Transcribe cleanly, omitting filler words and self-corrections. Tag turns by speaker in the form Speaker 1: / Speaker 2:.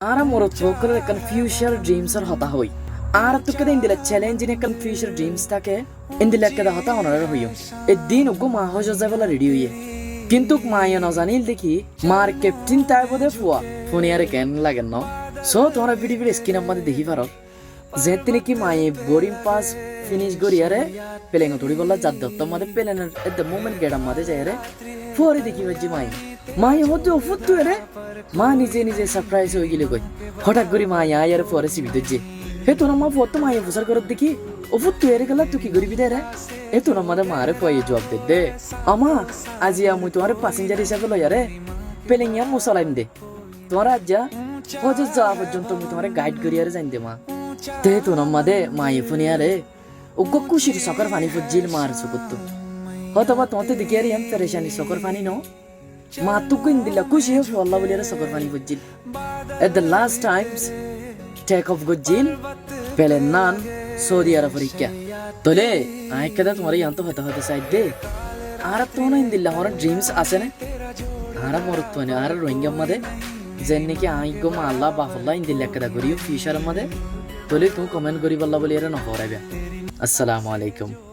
Speaker 1: Ara morot sokre kan future dreams ar hata hoy. Ara to kada indila challenge ne kan future dreams take indila kada hata onar hoyo. Eddin ugo ma hojo zabala ready hoye. Kintuk maya no janil dekhi mar captain tai bode fuwa. Phone are ken lagen no. So tora video skin amade dekhi paro. Zetine ki maya boarding pass finish goriyare pelengo thodi bolla jaddo tomade pelen at the moment get amade jayre. Fore dekhi bajji maya. মায়ে হতে অফুত্তু রে মা নিজে নিজে surprise হয়ে গেল কই হঠাৎ করে মা আয়ার পরে সিবি দে হে তোর মা ফটো মায়ে ফুসার করত দেখি অফুত্তু এর গেল তুই কি করিবি রে এ তোর মা মারে কই জবাব দে দে আমা আজি আমি তোমার প্যাসেঞ্জার হিসাবে লইয়া রে পেলেঙ্গিয়া মুসালাইম দে তোমার আজ্জা হজে যাওয়া পর্যন্ত আমি তোমার গাইড করিয়া রে জান দে মা তে তোর মা দে মায়ে ফোনিয়া রে ও কুশির সকর পানি ফুজিল মার সুকুত্তু হয়তো বা তোমাতে দেখিয়া রে এম পেরেশানি সকর পানি no Matuku indila kushi of Allah will soccer funny Gujil. At the last times, take off Gujil, Pelenan, Saudi Arabia. Tole, I cannot worry on the side day. Aratona in the Lahore dreams asene. Aramortone, Ara Ringa Mother, Zeniki, I go Mala Bafala in the Lakadaguri, Fisher Mother. Tole to comment Guriba Lavalera of Arabia. Assalamu alaikum.